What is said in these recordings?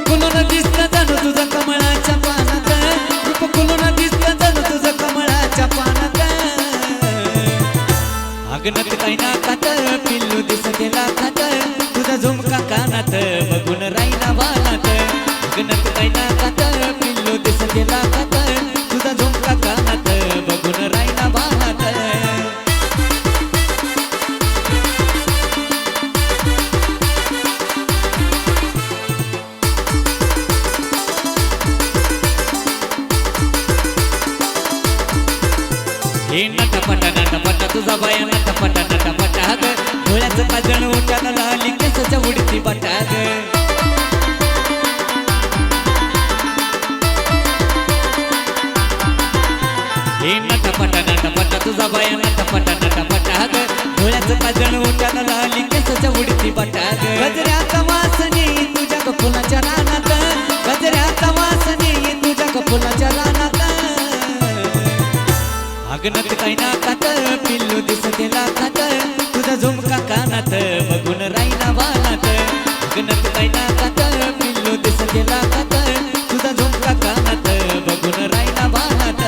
खुलून दिसतं जणू तुझं कमळाच्या पानात, रूप खुलून दिसतं जणू तुझं कमळाच्या पानात. अगनत काही नाकात पिल्लू दिसते लाखात, तुझा झुमका कानात बघून राईना वानात. अगनत काही नाकात पिल्लू दिसते लाखात, तुझा झुमका कानात बघून राईना वानात. हे नटापटा तुझा बाया नटापटा ग, डोळ्याचं काजळ उठायला लाली केसाच्या उडती बाटा ग. हे नटापटा तुझा बाया नटापटा ग, डोळ्याचं काजळ उठायला लाली केसाच्या उडती बाटा ग. गजऱ्याचा वासने तुझ्या फुलाच्या रानात, गजऱ्याचा वासने तुझ्या फुलाच्या रानात. अगनत काही नाकात पिल्लू दिसते लाखात, तुझा झुमका कानात बघून राईना वानात. अगनत काही नाकात पिल्लू दिसते लाखात, तुझा झुमका कानात बघून राईना वानात.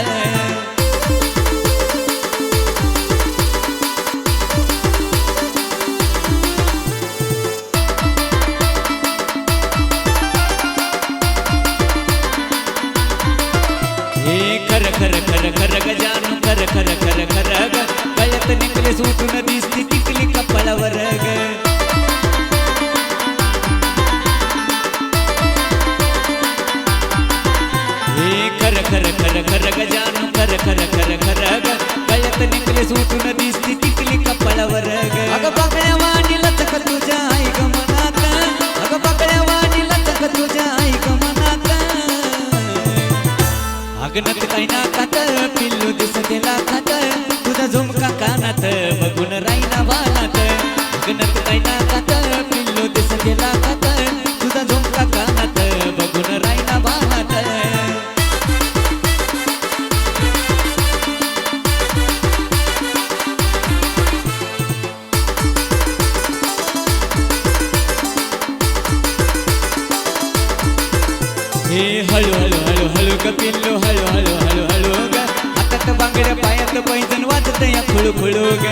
हे खर गजानू खर ग, गळ्यात नेकलेस उठून दिसती टिकली कपाळावर ग. हे खर गजानू खर ग, गळ्यात नेकलेस उठून दिसती टिकली कपाळावर ग. अगं बाकड्या वाणी लचक तुझ्या आई ग मनात, अगं बाकड्या वाणी लचक तुझ्या आई ग मनात. अगनत काही नाकात पिल्लू दिसते लाखात, तुझा झुमका कानात बघून राईना वानात. अगनत काही नाकात पिल्लू दिसते लाखात, तुझा झुमका कानात बघून राईना वानात. हे हळू ग पिल्लू हळू ग, हातात बांगड्या पायात पैजण वाजत या खुळू ग.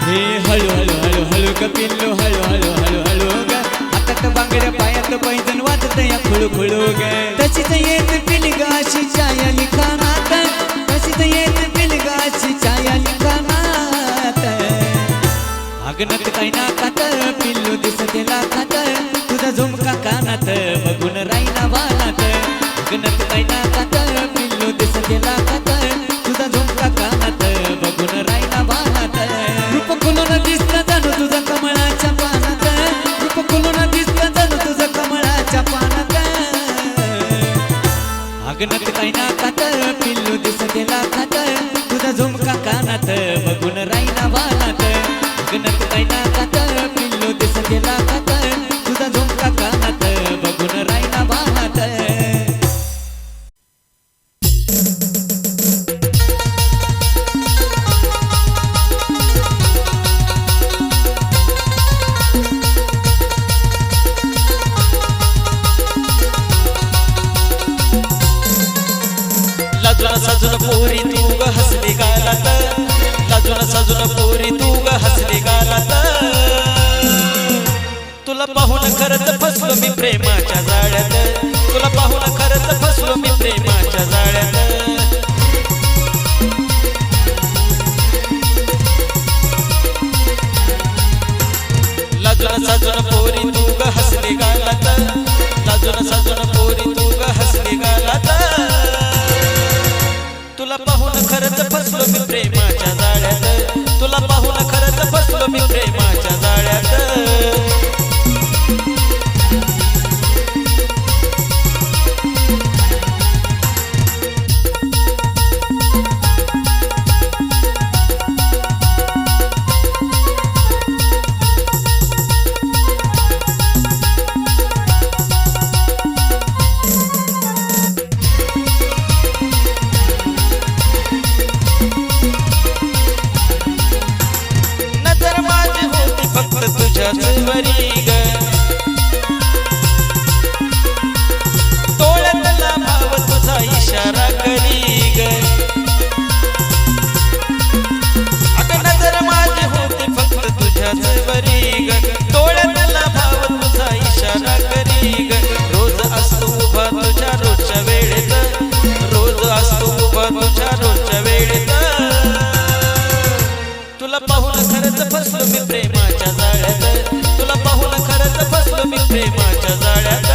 हे हळू ग पिल्लू हळू ग, हातात बांगड्या पायात पैजण वाजत या खुळू ग. तशीच येत पिलगाशी छाया लिखाणात, तशीच येत पिलगाशी छाया लिखाणात. अगनत काही नाकात पिल्लू दिसते लाखात, तुझा झुमका कानात बघून राईना वानात. अगनत काही नाकात पिल्लू दिसते लाखात, तुझा झुमका कानात बघून राईना वानात. रूप खुलून दिसतं जणू तुझं कमळाच्या पानात, रूप खुलून दिसतं जणू तुझं कमळाच्या पानात. अगनत काही नाकात पिल्लू दिसते लाखात, तुझा झुमका कानात बघून राईना वानात. अगनत काही नाकात पिल्लू दिसते लाखात, तुझा झुमका कानात बघून राईना वानात. लाजून साजून पोरी तू ग हसली गालात, लाजून साजून पोरी तू ग हसली गालात. तुला पाहून खरंच फसलो मी प्रेमाच्या जाळ्यात, तुला पाहून खरंच फसलो मी प्रेमाच्या जाळ्यात. लाजून साजून पोरी तू ग हसली गालात, लाजून साजून पोरी तू ग हसली गालात. तुला पाहून खरंच फसलो मी प्रेमाच्या जाळ्यात, तुला पाहून खरंच फसलो मी प्रेमाच्या जाळ्यात. तुझ्याच वरी ग डोळ्यातला भाव तुझा इशारा करी ग अगं नजर माझी होती फक्त तुझ्याच वरी ग डोळ्यातला भाव तुझा इशारा करी ग रोज असतो उभा तुझ्या रोजच्या वेळेत रोज असतो उभा तुझ्या रोजच्या वेळेत तुला पाहून खरंच फसलो मी प्रेमाच्या जाळ्यात तुला पाहून खरंच फसलो मी प्रेमाच्या जाळ्यात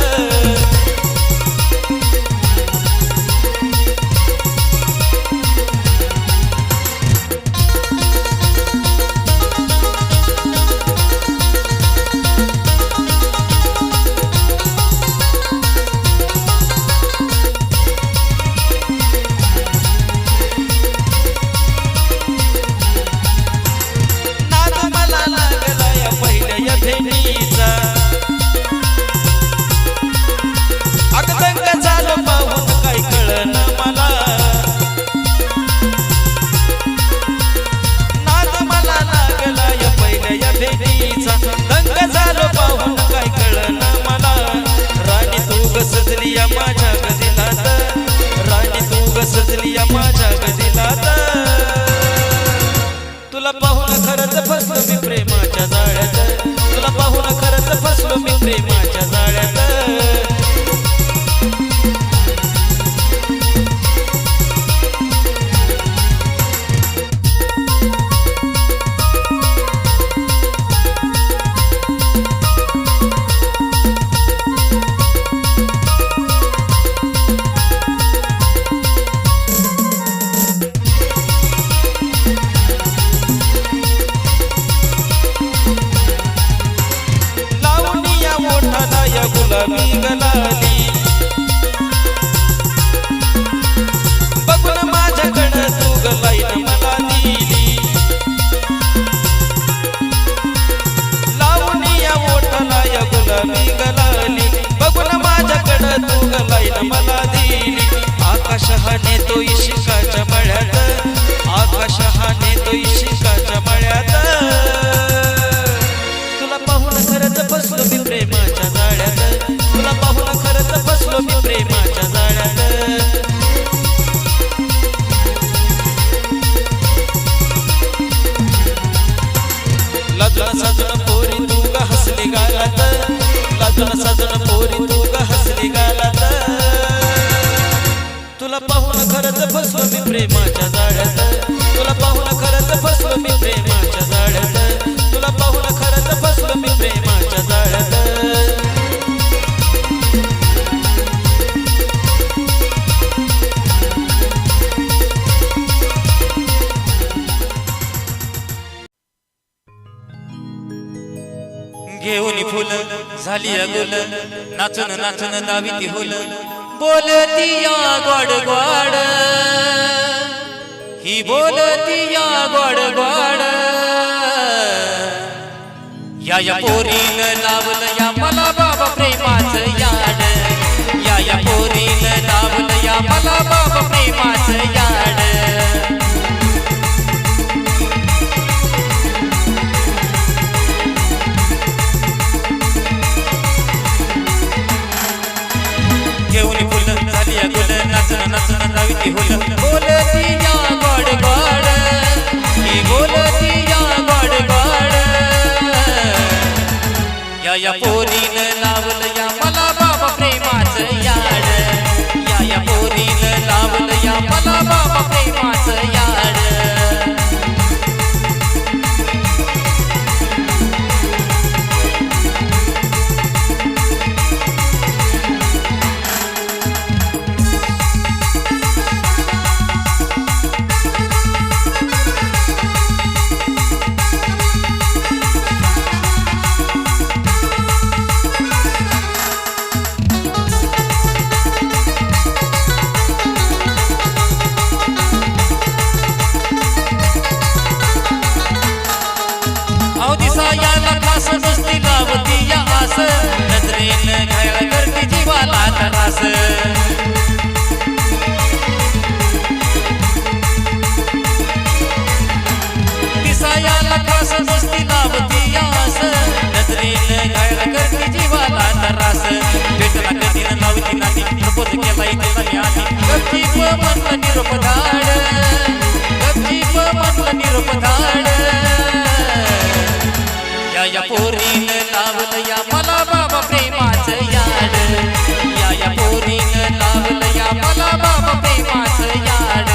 माझ्या गदिलात राणी तू सजली माझ्या गदिलात तुला पाहून खरंच फसलो मी प्रेमाच्या जाळ्यात तुला पाहून खरंच फसलो मी प्रेमाच्या जाळ्यात गुलाबी गलाली बघून माझ्याकडं तू गलाईन मला दिली लावून या ओठाला या गुलाबी गलाली बघून माझ्याकडं तू गलाईन मला दिली आकाश हा नेतो इशिकाच्या मळ्यात आकाश हा नेतो इशिकाच्या मळ्यात तुला पाहून खरंच फसलो मी प्रेमाच्या जाळ्यात तुला पाहून खरंच फसलो मी प्रेमाच्या जाळ्यात लाजून साजून पोरी तू ग हसली गालात लाजून साजून पोरी तू ग हसली गालात तुला पाहून खरंच फसलो मी प्रेमाच्या जाळ्यात तुला पाहून खरंच फसलो मी प्रेमाच्या जाळ्यात तुला पाहून खरंच फसलो मी प्रेमाच्या जाळ्यात घेऊन फुल झाली गुल नाचून नाचून दावी ती हुल बोलती या गोड गोड ही बोलती या गोड गोड या पोरीनं लावलं या मला बाबा प्रेमाचं याड या पोरीनं लावलं या मला बाबा प्रेमाचं याड घेऊन फुल झाली गुल नाचून नाचून दावी ती हुल बोलती या गोड गोड ही बोलती या गोड गोड या पोरीनं लावलं या मला बाबा प्रेमाचं याड या पोरीनं लावलं या मला बाबा प्रेमाचं याड नजरेनं घायल करते जीवाला त्रास दिसायाला खास मस्ती लावती आस म्हणलं निरोप धाड गपचीप म्हणलं निरोप धाड या पोरीनं लावलं या मला बाबा प्रेमाचं याड या पोरीनं लावलं या मला बाबा प्रेमाचं याड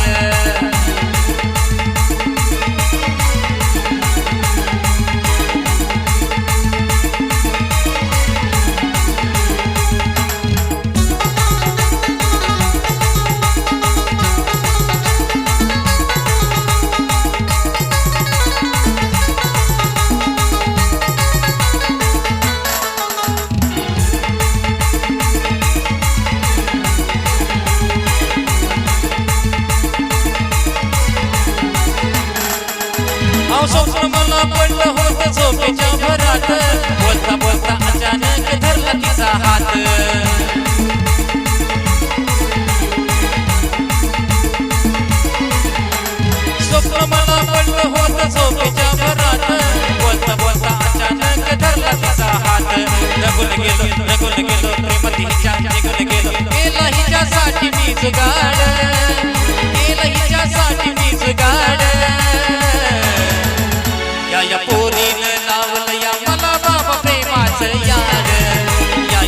स्वप्न मला पडलं होतं झोपेच्या भरात बोलता बोलता अचानक धरला तिचा हात स्वप्न मला पडलं होतं झोपेच्या भरात बोलता बोलता अचानक धरला तिचा हात रगून गेलो प्रेमात हिच्या निघून गेलो केला हिच्यासाठी मी जुगाड केला हिच्यासाठी मी जुगाड या पोरीनं लावलं या मला बाबा प्रेमाचं याड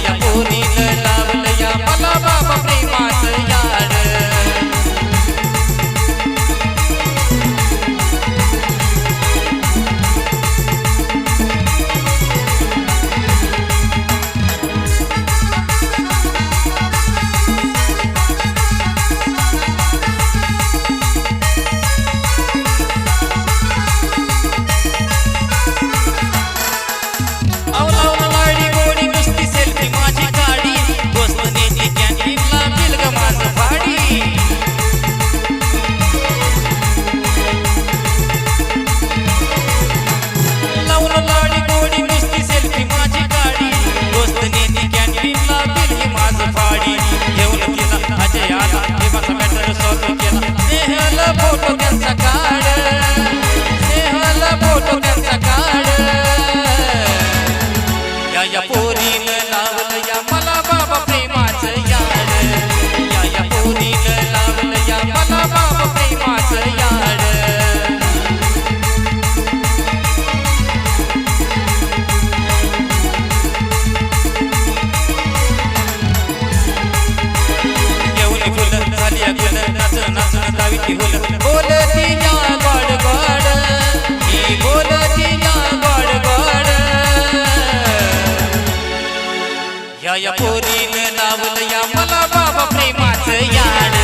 या पोरीनं लावलं या मला बाबा प्रेमाचं याड फोटो त्यांचा काढ स्नेहाला फोटो त्यांचा काढ या पोरीनं लावलं या मला बाबा प्रेमाचं याड या पोरीनं लावलं या मला बाबा प्रेमाचं याड ती बोलती या गोड गोड ही बोलती या गोड गोड या पोरीनं लावलं या मला बाबा प्रेमाचं याड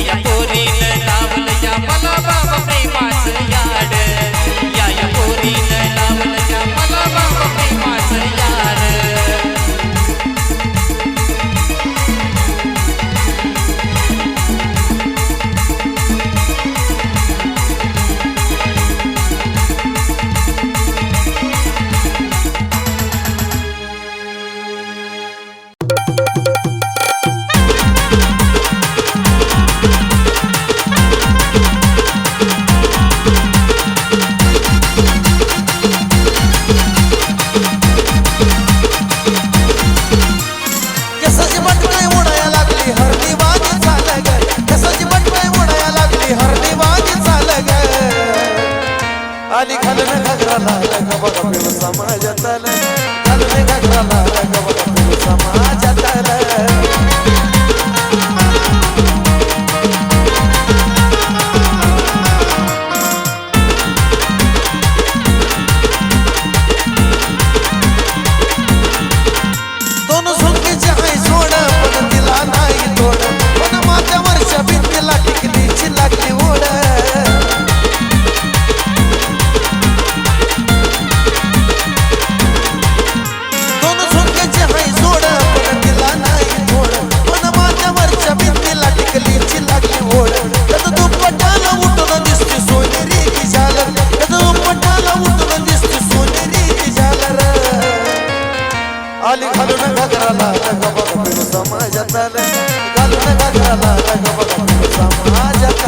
या पोरीनं लावलं या मला बाबा प्रेमाचं याड या पोरीनं लावलं या मला बाबा प्रेमाचं याड आली घालून घागराला रंग बघा पिऊ समाजात घालून घागराला रंग बघा पिऊ समाजात दोन झुंकीचे हाय सोड पण तिला नाही तोड पण माझ्या वर्षा भिंतीला टिकलीची लागली ओढ आली घालून घागराला रंग बघा पिऊ समाजात घालून घागराला रंग बघा पिऊ समाजात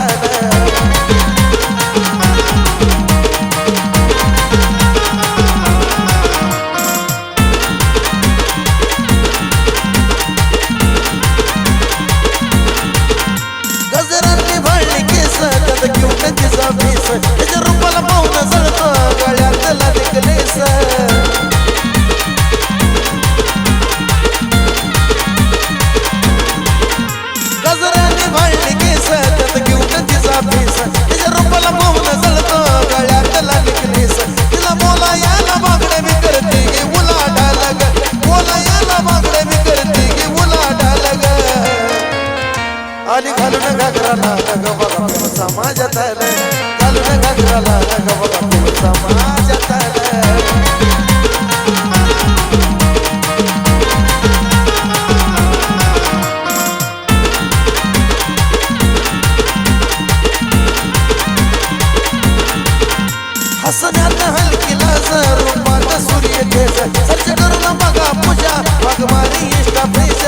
समाजात हसण्यात हलकीला रूपात सूर्य तेज सर्च करून बघा पूजा वाघमारी इष्टा प्लीज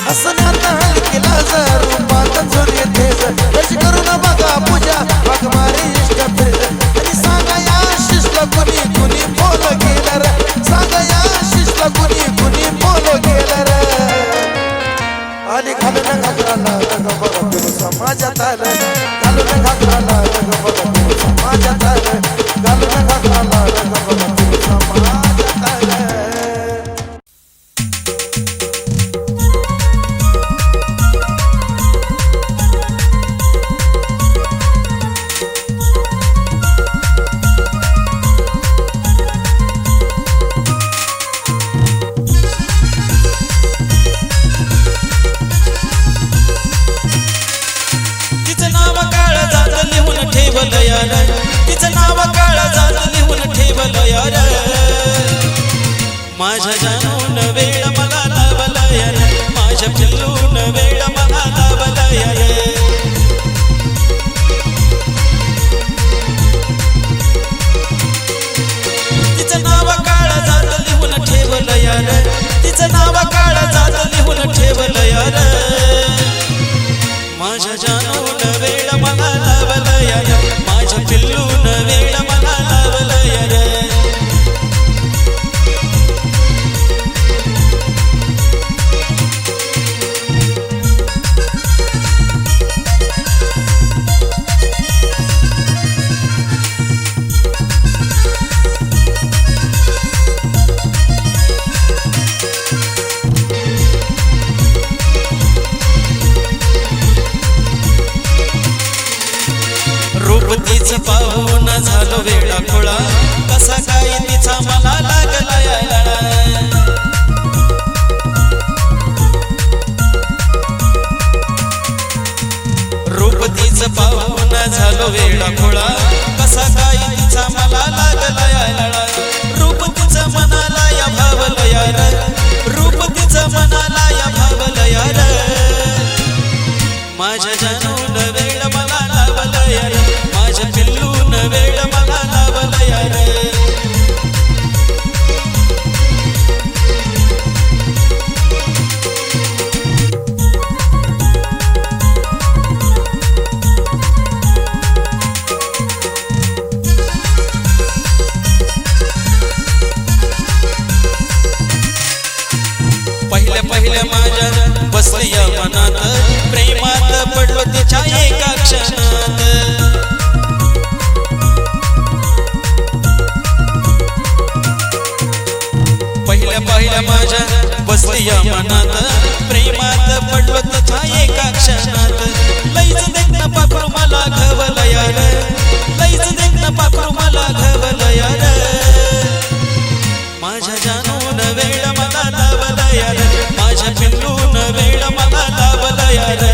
हसण्यात हलकीला रूपात सूर्य तेज सर्च करून बघा पूजा वाघमारी इष्टा प्लीज आणि सांगा या शिष्टला कुणी कुणी फॉलो केलं रे सांगा या शिष्टला कुणी कुणी फॉलो केलं रे आणि घालून घागराला रंग बघा फिरू समाजात आलं घालून घागराला रंग बघा फिरू समाजात आलं घालून घागराला रंग बघा फिरू समाजात आलं तिचं नाव काळा जात लिहून ठेवलं यार माझ्या जानून वेळ मला लावलं यार माझ्या पिल्लून वेळ मला लावलं यार तिचं नाव काळा जात लिहून ठेवलं यार तिचं नाव काळा जात लिहून ठेवलं यार माझ्या जानून वेळ मला लावलं यार माझ्या पिल्लून वेळ मला लावलं यार तिचं पाहून झालो वेळा खोळा कसा काय तिचा मला लागला यायला रूप तिचं पाहून झालो वेळा खोळा कसा काय तिचा मला लागला यायला रूप तिचं मनाला या भावलं यार रूप तिचं मनाला या भावलं यार माझ्या जानून वेळ मला लावलं यार माझ्या पिल्लून वेळ मला लावलं यार पहिल्या माझ्या बसली या मनात प्रेमात पडलो तिच्या एका क्षणात पहिल्या माझ्या बसली या मनात प्रेमात पडलो तिच्या एका क्षणात लईच देखणं पाखरू मला घवलं यार लईच देखणं पाखरू मला घवलं यार माझ्या जानून वेळ मला लावलं यार माझ्या पिल्लून वेळ मला लावलं यार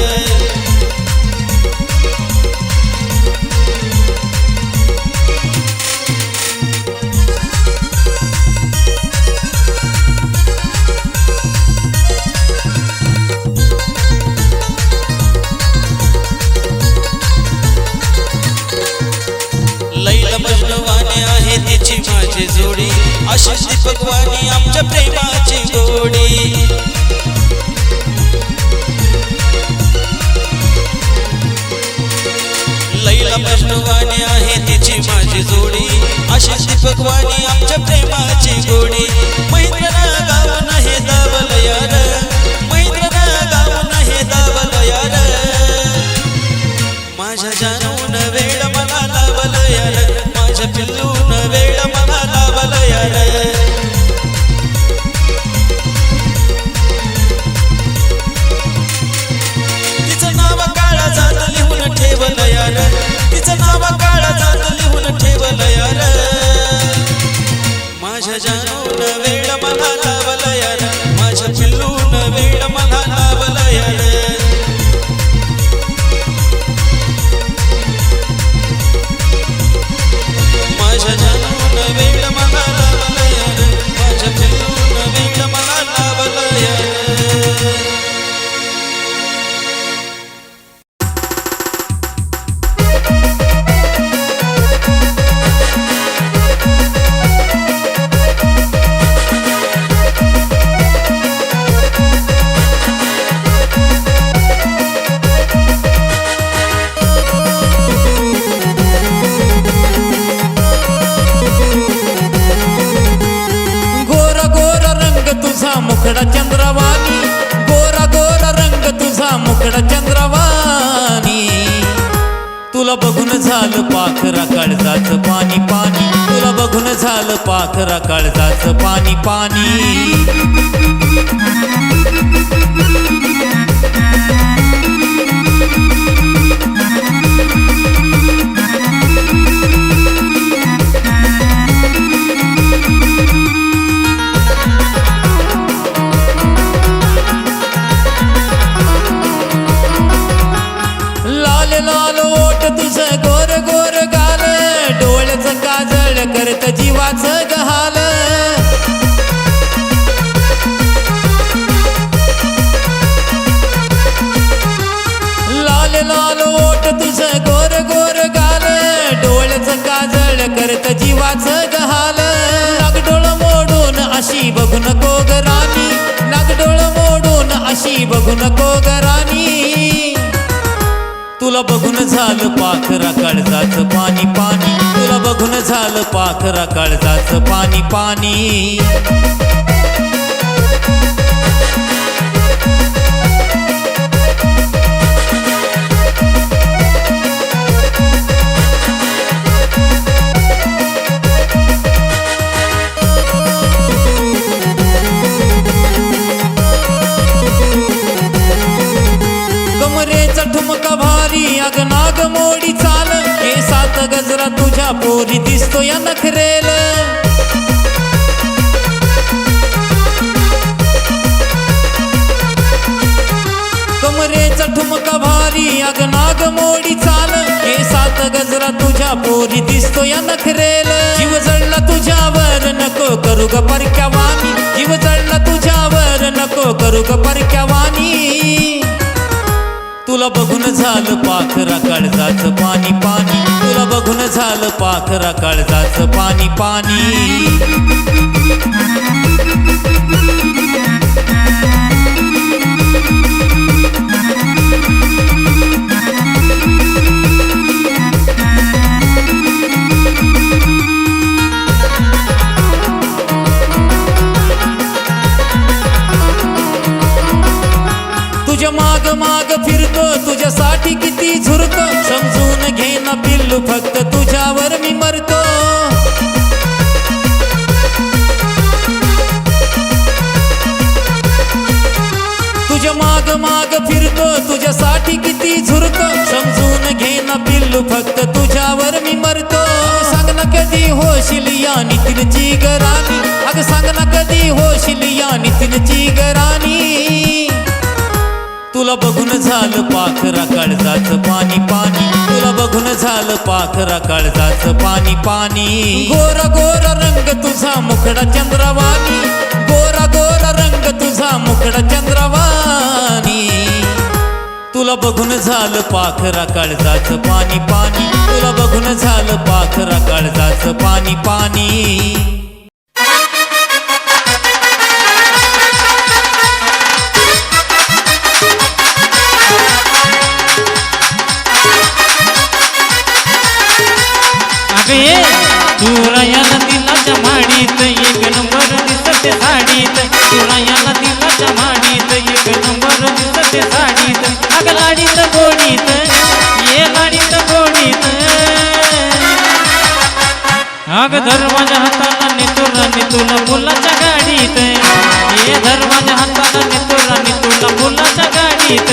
लैला मजनूवाणी आहे तिची माझी जोडी अशीच दीपकवाणी आमच्या प्रेमाची गोडी लैला मजनूवाणी आहे तिची माझी जोडी अशीच दीपकवाणी आमच्या प्रेमाची गोडी महेंद्रना गावून हे दावलं यार महेंद्रना गावून हे दावलं यार माझ्या जानून वेळ मला लावलं यार माझ्या पिल्लून वेळ मला लावलं यार तिचं नाव काळा जात लिहून ठेवलं यार तिचं नाव काळा जात लिहून ठेवलं यार माझ्या जानून वेळ मला लावलं यार माझ्या पिल्लून वेळ मला लावलं यार चंद्रवाणी तुला बघून झालं पाखरा काळजाचं पाणी पाणी तुला बघून झालं पाखरा काळजाचं पाणी पाणी लाल लाल ओठ तुझं गोर गोर गाल डोळ्याचं काजळ करत जीवाचं गहाल लाल लाल ओठ तुझं गोर गोर गाल डोळ्याचं काजळ करत जीवाचं गहाल नागडोळ मोडून अशी बघू नको ग राणी नागडोळ मोडून अशी बघू नको ग राणी तुला बघून झालं पाखरा काळजाचं पाणी पाणी तुला बघून झालं पाखरा काळजाचं पाणी पाणी कमरेचा ठुमका भारी अग नाग मोडी चाल हे सात गजरा तुझ्या पोरी दिसतो या नखरेल कमरेचा ठुमका भारी अग नाग मोडी चाल हे सात गजरा तुझ्या पोरी दिसतो या नखरेल जीव जळला तुझ्यावर नको करू ग परक्या वाणी जीव जळला तुझ्यावर नको करू ग परक्या वाणी तुला बघून झालं पाखरा काळजाचं पाणी पाणी तुला बघून झालं पाखरा काळजाचं पाणी पाणी तुझ्या माग माग फिरतो तुझ्यासाठी किती झुरतो समजून घे ना पिल्लू फक्त तुझ्यावर मी मरतो तुझ्या माग माग फिरतो तुझ्यासाठी किती झुरतो समजून घे ना पिल्लू फक्त तुझ्यावर मी मरतो सांग ना कधी होशील या नितीनची गराणी अग सांग ना कधी होशील या नितीनची गराणी तुला बघून झालं पाखरा काळजाचं पाणी पाणी तुला बघून झालं पाखरा काळजाचं पाणी पाणी गोरा गोरा रंग तुझा मुखडा चंद्रवाणी गोरा गोरा रंग तुझा मुखडा चंद्रवाणी तुला बघून झालं पाखरा काळजाचं पाणी पाणी तुला बघून झालं पाखरा काळजाचं पाणी पाणी तुला याला दिलाच्या माडीत एक नंबर दिसते साडीत तुला याला दिलाच्या माडीत एक नंबर दिसते साडीत अग लाडीत गोडीत ये लाडीत गोडीत अग धर्माच्या हाताला नेतुला मुलाच्या गाडीत ये धर्माच्या हाताला नेतुला मुलाच्या गाडीत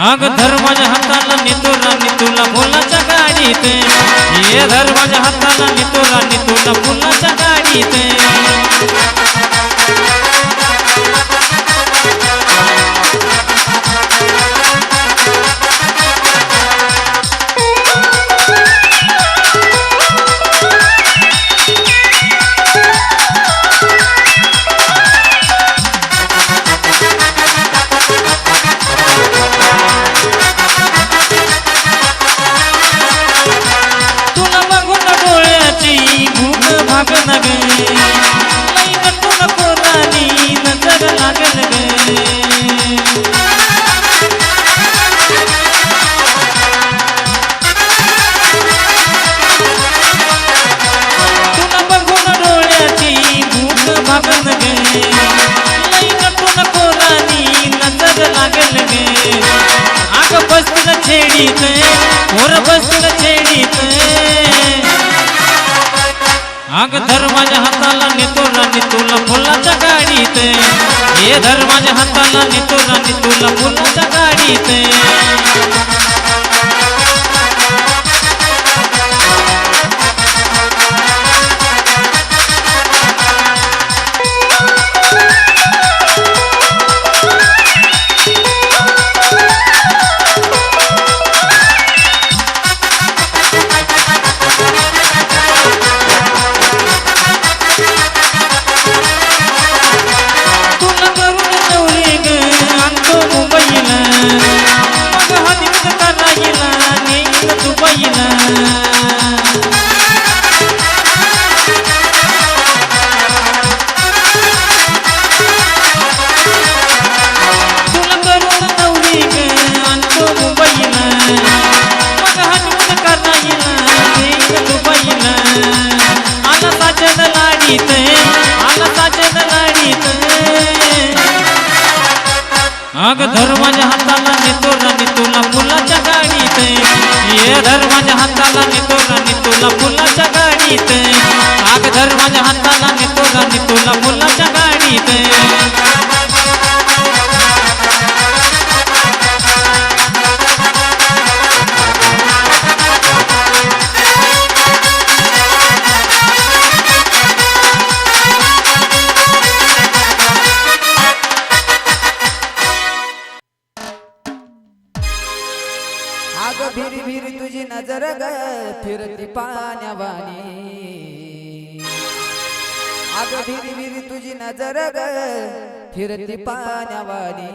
अग धर्माच्या हाताला नितुला मुलाच्या गाडीत ये धर्माच्या हाताला नितुला तुला फुलाच्या गाडीत तुला बघून डोळ्याची भूक भागन ग लई नको नको राणी नजर लागल ग तुला बघून डोळ्याची भूक भागन ग लई नको नको राणी नजर लागल ग आग बसतील छेडीत मोर बसतील छेडीत आग धर माझ्या हाताला नेतो राणी तुला फुलाच्या गाडीत हे धर माझ्या हाताला नेतो राणी तुला फुलाच्या गाडीत तुला करून नवरे ग आणतो मुंबईला मग हनीमून करायला नेईल दुबईला तुला करून नवरे ग आणतो मुंबईला मग हनीमून करायला नेईल दुबईला आला साजन लाडीत आला साजन लाडीत अग धर माझ्या हाताला नेतो राणी तुला फुलाच्या गाडीत ये धर माझ्या हाताला नेतो राणी तुला फुलाच्या गाडीत अग धर माझ्या हाताला नेतो राणी तुला फुलाच्या गाडीत आग भिरी भिरी तुझी नजर ग फिरती पाण्यावानी आग भिरी भिरी तुझी नजर ग फिरती पाण्यावानी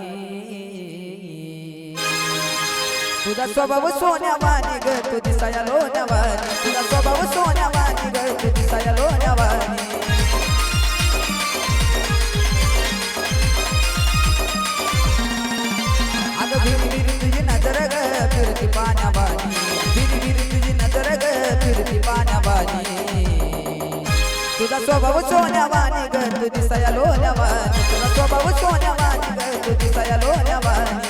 तुझा स्वभाव सोन्यावानी ग तू दिसाया लोण्यावानी तुझा स्वभाव सोन्यावानी ग तू दिसाया लोण्यावानी आग भिरी भिरी तुझी नजर ग फिरती पाण्यावानी भिरी भिरी तुझी नजर ग फिरती पाण्यावानी तुझा स्वभाव सोन्यावानी ग तू दिसाया लोण्यावानी तुझा स्वभाव सोन्यावानी ग तू दिसाया लोण्यावानी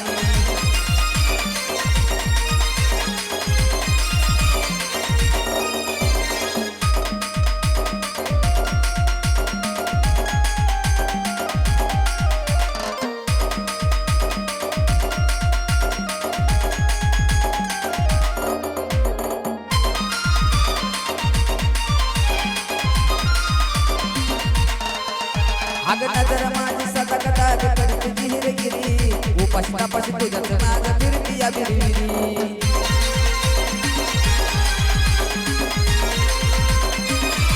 आग नजर माझी सतत दाग करी तुझी हिरगिरी उपाशी तापाशी तुझ्याच नाग फिरती या बिरबिरी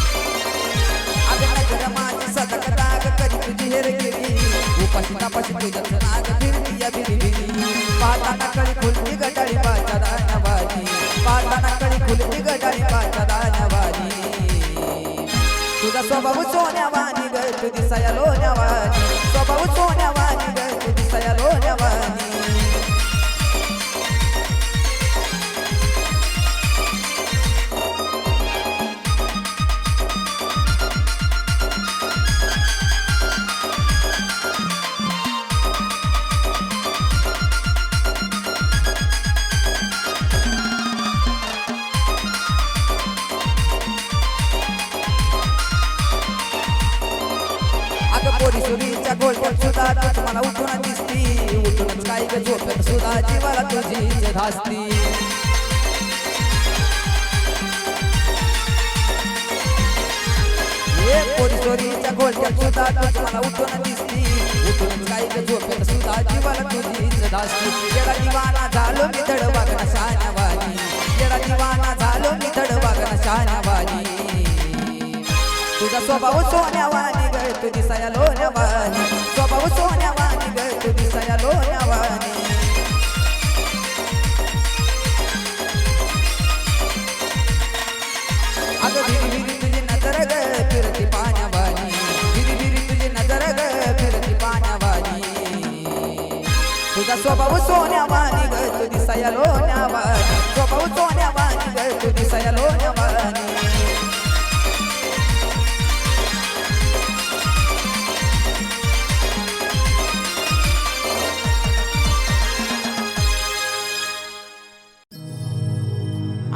आग नजर माझी सतत दाग करी तुझी हिरगिरी उपाशी तापाशी तुझ्याच नाग फिरती या बिरबिरी पाहताना कळी खुलती गटाळी पाच्या दानवानी पाहताना कळी खुलती गटाळी पाच्या दानवानी तुझा स्वभाव सोन्यावानी ग तू दिसाया लोण्यावानी स्वभाव सोन्यावानी ग तू दिसाया लोण्यावानी पोरीसुरीच्या गोलगोल सुद्धा तूच मला उठून दिसती उठूनच काही ग झोपेत सुद्धा जीवाला तुझीच धासती चोरी चोरीच्या खोलक्यात सुद्धा तूच मला उठून दिसती उठून काही झोपेत सुद्धा जीवाला तुझीच धास्ती येडा दिवाना झालो मी धड वागणं शाण्यावानी येडा दिवाना झालो मी धड वागणं शाण्यावानी तुझा स्वभाव सोन्यावानी ग तू दिसाया लोण्यावानी स्वभाव सोन्यावानी ग तू दिसाया लोण्यावानी अगं भिरी भिरी तुझी नजर ग फिरती पाण्यावानी भिरी भिरी तुझी नजर ग फिरती पाण्यावानी तुझा स्वभाव सोन्यावानी ग तू दिसाया लोण्यावानी स्वभाव सोन्यावानी ग तू दिसाया लोण्यावानी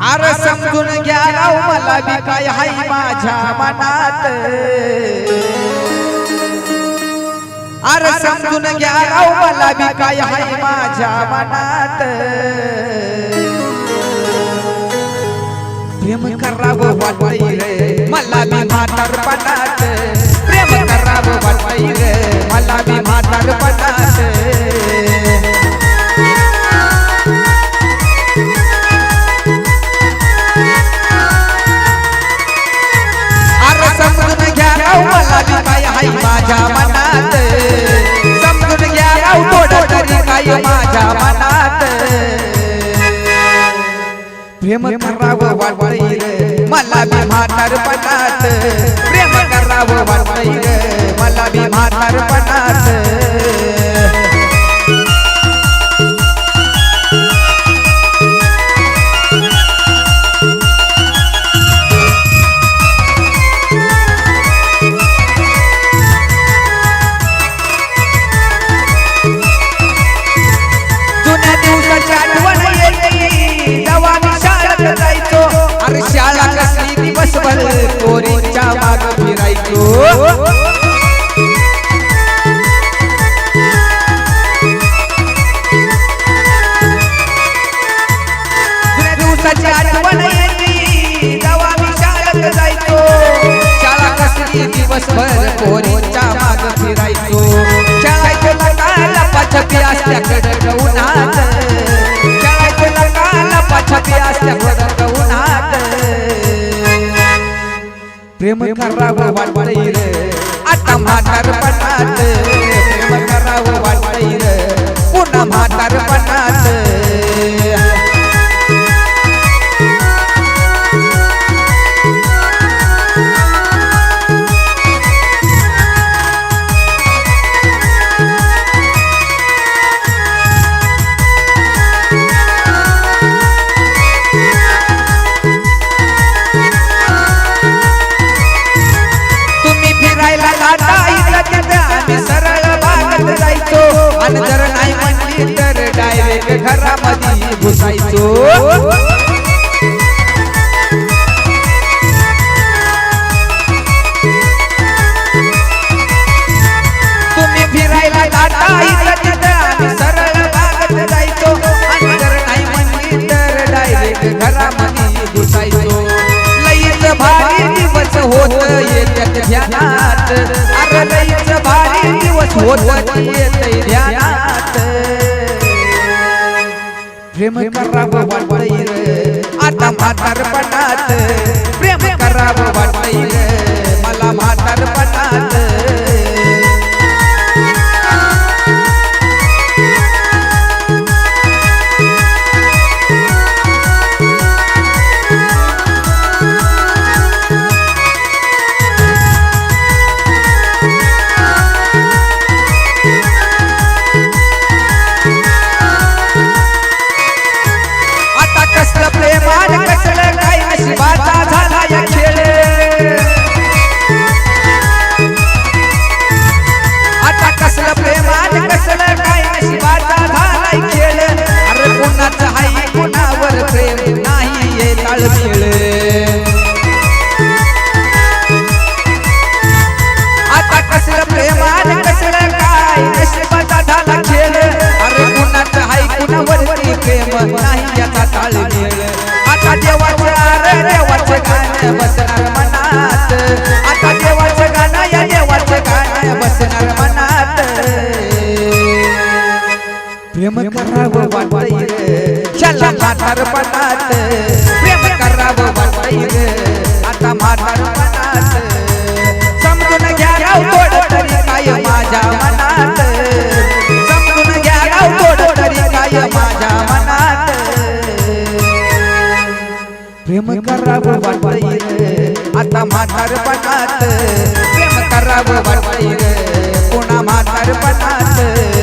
अरे समजून घ्या राव मला बी काय हाय माझ्या मनात अरे समजून घ्या राव मला बी काय हाय माझ्या मनात प्रेम करावं वाटतंय रे मला बी म्हातारपणात प्रेम करावं वाटतंय रे मला बी म्हातारपणात समजून घ्या राव मला बी काय हाय माझ्या मनात समजून घ्या राव थोडं तरी काय माझ्या मनात प्रेम करावं वाटतंय रे मला बी म्हातारपणात प्रेम करावं वाटतंय रे मला बी म्हातारपणात शाळा कसली दिवसभर पोरींच्या माग फिरायचो जुन्या दिवसाची आठवण येते जेव्हा मी शाळेत जायचो शाळा कसली दिवसभर पोरींच्या माग फिरायचो शाळेत लपाछपी असल्या कडक उन्हात शाळेत लपाछपी असल्या कडक उन्हात प्रेम करावं वाटतंय रे आता म्हातारपणात प्रेम करावं वाटतंय रे पुन्हा म्हातारपणात आणि जर नाही म्हणली तर डायरेक्ट घरामध्ये घुसायचो तुम्ही फिरायला जाता आम्ही सरळ बागत जायचो आणि जर नाही म्हणली तर डायरेक्ट घरामध्ये घुसायचो लईच भारी दिवस होत येत्यात ध्यानात अरे लईच भारी दिवस होत येतय ध्यानात प्रेम करावं वाटतंय रे आता म्हातारपणात प्रेम करावं वाटतंय रे मला म्हातारपणात कसलं प्रेमान कसलं काय नशिबाचा झाला म्हातारपणात प्रेम करावं वाटतंय ग आता म्हातारपणात समजून घ्या राव थोडं तरी काय माझ्या मनात समजून घ्या राव थोडं तरी काय माझ्या मनात प्रेम करावं वाटतंय ग आता म्हातारपणात प्रेम करावं वाटतंय ग पुन्हा म्हातारपणात